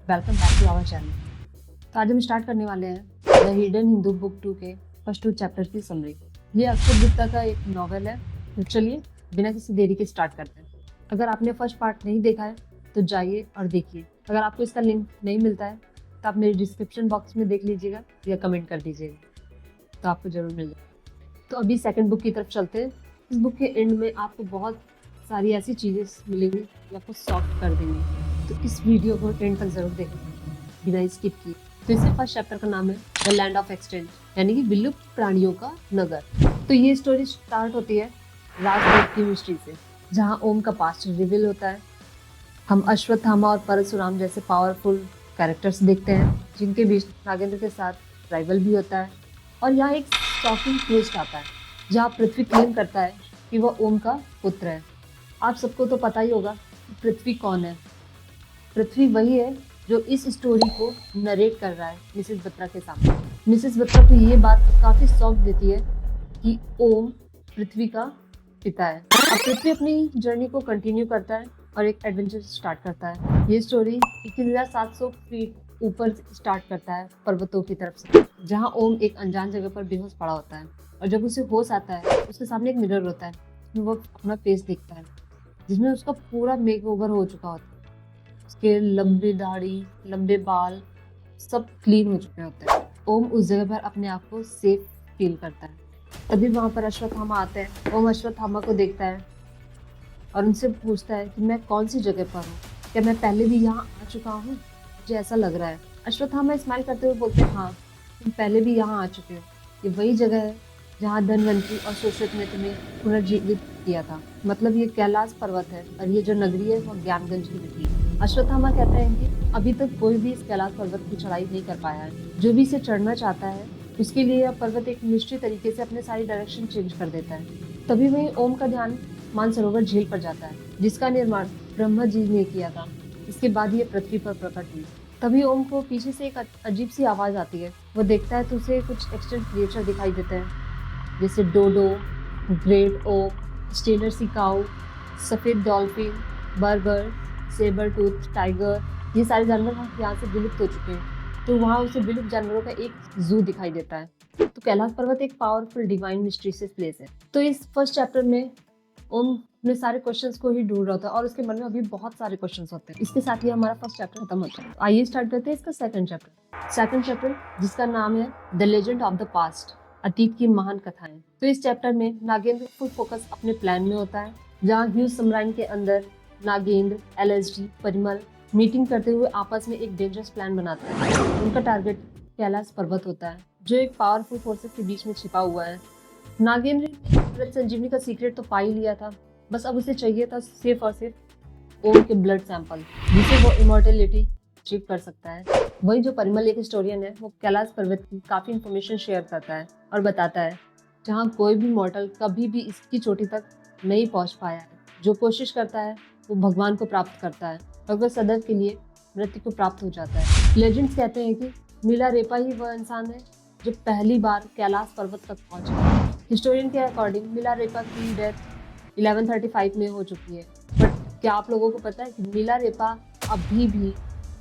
Welcome back to our channel. तो आज हम स्टार्ट करने वाले हैं द हिडन हिंदू बुक 2 के फर्स्ट 2 चैप्टर की समरी। ये अक्षय गुप्ता का एक नॉवेल है। तो चलिए बिना किसी देरी के स्टार्ट करते हैं। अगर आपने फर्स्ट पार्ट नहीं देखा है तो जाइए और देखिए। अगर आपको इसका लिंक नहीं मिलता है तो आप मेरे डिस्क्रिप्शन बॉक्स में देख लीजिएगा या कमेंट कर दीजिएगा, तो आपको जरूर मिल जाएगा। तो अभी सेकंड बुक की तरफ चलते हैं। इस बुक के एंड में आपको बहुत सारी ऐसी चीज़ें मिलेंगी जो आपको शॉक कर देंगी, तो इस वीडियो को एंड तक जरूर देखें बिना स्किप किए। तो इसके फर्स्ट चैप्टर का नाम है द लैंड ऑफ एक्सटेंट, यानी कि विलुप्त प्राणियों का नगर। तो ये स्टोरी स्टार्ट होती है राजदूत की मिस्ट्री से, जहाँ ओम का पास्ट रिवील होता है। हम अश्वत्थामा और परशुराम जैसे पावरफुल कैरेक्टर्स देखते हैं, जिनके बीच नागेंद्र के साथ राइवल भी होता है। और यहाँ एक शॉकिंग ट्विस्ट आता है, जहाँ पृथ्वी क्लेम करता है कि वह ओम का पुत्र है। आप सबको तो पता ही होगा कि पृथ्वी कौन है। पृथ्वी वही है जो इस स्टोरी को नरेट कर रहा है मिसेस बत्रा के सामने। मिसेस बत्रा को ये बात काफी शॉक देती है कि ओम पृथ्वी का पिता है। अब पृथ्वी अपनी जर्नी को कंटिन्यू करता है और एक एडवेंचर स्टार्ट करता है। ये स्टोरी 21,700 फीट ऊपर स्टार्ट करता है पर्वतों की तरफ से, जहाँ ओम एक अनजान जगह पर बेहोश पड़ा होता है। और जब उसे होश आता है, उसके सामने एक मिरर होता है, जिसमें वो अपना फेस देखता है, जिसमें उसका पूरा मेकओवर हो चुका होता है। उसके लंबी दाढ़ी, लंबे बाल सब क्लीन हो चुके होते हैं। ओम उस जगह पर अपने आप को सेफ फील करता है। तभी वहां पर अश्वत्थामा आते हैं। ओम अश्वत्थामा को देखता है और उनसे पूछता है कि मैं कौन सी जगह पर हूँ, क्या मैं पहले भी यहाँ आ चुका हूँ? मुझे ऐसा लग रहा है। अश्वत्थामा स्माइल करते हुए बोलते हैं, हाँ तुम पहले भी यहाँ आ चुके हो। ये वही जगह है जहाँ धनवंतरी और सुश्रुत ने तुम्हें पुनर्जीवित किया था। मतलब ये कैलाश पर्वत है और ये जो नगरी है वो ज्ञानगंज की नगरी है। अश्वत्थामा कहते हैं कि अभी तक कोई भी इस कैलाश पर्वत की चढ़ाई नहीं कर पाया है। जो भी इसे चढ़ना चाहता है उसके लिए यह पर्वत एक निश्चित तरीके से अपने सारी डायरेक्शन चेंज कर देता है। तभी वहीं ओम का ध्यान मानसरोवर झील पर जाता है, जिसका निर्माण ब्रह्मा जी ने किया था। इसके बाद ये पृथ्वी पर प्रकट हुई। तभी ओम को पीछे से एक अजीब सी आवाज आती है। वो देखता है तो उसे कुछ एक्सटेंट क्रिएचर दिखाई देते हैं, जैसे dodo, great auk, Steller sea cow, सफेद डॉल्फिन, बर्गर, सेबर टूथ टाइगर। ये सारे जानवर यहाँ से विलुप्त हो चुके हैं। तो वहाँ उसे विलुप्त जानवरों का एक जू दिखाई देता है। तो कैलाश पर्वत एक पावरफुल डिवाइन मिस्ट्रीशियस प्लेस है। तो इस फर्स्ट चैप्टर में ओम अपने सारे क्वेश्चंस को ही ढूंढ रहा होता है और उसके मन में अभी बहुत सारे क्वेश्चंस होते हैं। इसके साथ ही हमारा फर्स्ट चैप्टर खत्म होता है। आइए स्टार्ट करते हैं इसका सेकंड चैप्टर जिसका नाम है the legend of the past, अतीत की महान कथाएं। तो इस चैप्टर में नागेंद्र फुल फोकस अपने प्लान में होता है, जहाँ ह्यूज सम्राइन के अंदर नागेंद्र, एलएसडी, परिमल मीटिंग करते हुए आपस में एक डेंजरस प्लान बनाते हैं। उनका टारगेट कैलाश पर्वत होता है, जो एक पावरफुल फोर्सेस के बीच में छिपा हुआ है। नागेंद्र ने संजीवनी का सीक्रेट तो पा ही लिया था, बस अब उसे चाहिए था सिर्फ और सिर्फ ओम के ब्लड सैंपल, जिसे वो इमॉर्टेलिटी अचीव कर सकता है। वही जो परिमल एक हिस्टोरियन है, वो कैलाश पर्वत की काफी इंफॉर्मेशन शेयर करता है और बताता है जहाँ कोई भी मॉर्टल कभी भी इसकी चोटी तक नहीं पहुंच पाया है। जो कोशिश करता है वो भगवान को प्राप्त करता है और वह सदैव के लिए मृत्यु को प्राप्त हो जाता है। लेजेंड्स कहते हैं कि मिलारेपा ही वह इंसान है जो पहली बार कैलाश पर्वत तक पहुंचा। हिस्टोरियन के अकॉर्डिंग मिलारेपा की डेथ 1135 में हो चुकी है। बट क्या आप लोगों को पता है कि मिलारेपा अभी भी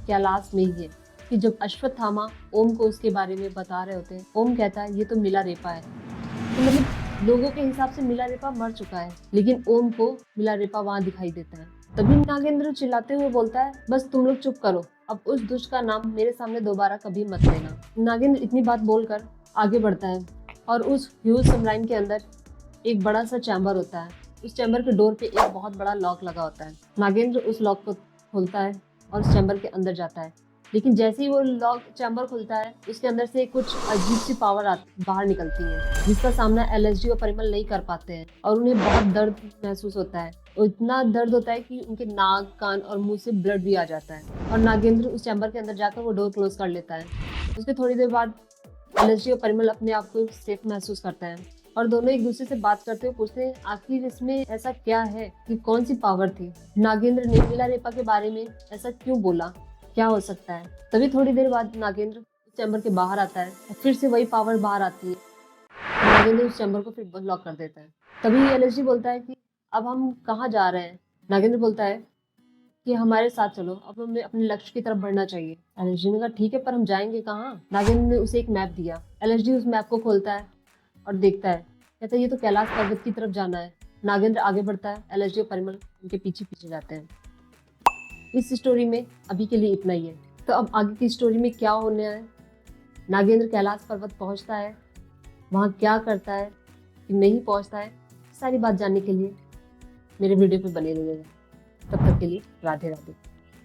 कैलाश में ही है? कि जब अश्वत्थामा ओम को उसके बारे में बता रहे होते हैं, ओम कहता है ये तो मिलारेपा है। तो मतलब लोगों के हिसाब से मिलारेपा मर चुका है, लेकिन ओम को मिलारेपा वहां दिखाई देता है। तभी नागेंद्र चिल्लाते हुए बोलता है, बस तुम लोग चुप करो, अब उस दुष्ट का नाम मेरे सामने दोबारा कभी मत लेना। नागेंद्र इतनी बात बोलकर आगे बढ़ता है और उस ह्यूज सबमराइन के अंदर एक बड़ा सा चैम्बर होता है। उस चैम्बर के डोर पे एक बहुत बड़ा लॉक लगा होता है। नागेंद्र उस लॉक को खोलता है और उस चैम्बर के अंदर जाता है। लेकिन जैसे ही वो लॉक चैम्बर खुलता है, उसके अंदर से कुछ अजीब सी पावर बाहर निकलती है, जिसका सामना एलएसडी और परिमल नहीं कर पाते हैं और उन्हें बहुत दर्द महसूस होता है। इतना दर्द होता है कि उनके नाक, कान और मुंह से ब्लड भी आ जाता है। और नागेंद्र उस चैम्बर के अंदर जाकर वो डोर क्लोज कर लेता है। उसके थोड़ी देर बाद एलएसडी और परिमल अपने आप को सेफ महसूस करते हैं और दोनों एक दूसरे से बात करते हुए पूछते हैं, आखिर इसमें ऐसा क्या है कि कौन सी पावर थी? नागेंद्र ने मिलारेपा के बारे में ऐसा क्यों बोला? क्या हो सकता है? तभी थोड़ी देर बाद नागेंद्र उस चैम्बर के बाहर आता है और फिर से वही पावर बाहर आती है। नागेंद्र उस चैम्बर को फिर लॉक कर देता है। तभी एलएसडी बोलता है कि अब हम कहाँ जा रहे हैं? नागेंद्र बोलता है कि हमारे साथ चलो, अब हमें अपने लक्ष्य की तरफ बढ़ना चाहिए। एलएसडी ने कहा ठीक है, पर हम जाएंगे कहाँ? नागेंद्र ने उसे एक मैप दिया। एलएसडी उस मैप को खोलता है और देखता है, कहता है ये तो कैलाश पर्वत की तरफ जाना है। नागेंद्र आगे बढ़ता है, एलएसडी और परिमल उनके पीछे पीछे जाते हैं। इस स्टोरी में अभी के लिए इतना ही है। तो अब आगे की स्टोरी में क्या होने है? नागेंद्र कैलाश पर्वत पहुंचता है, वहां क्या करता है कि नहीं पहुंचता है, सारी बात जानने के लिए मेरे वीडियो पे बने रहिएगा। तब तक के लिए राधे राधे।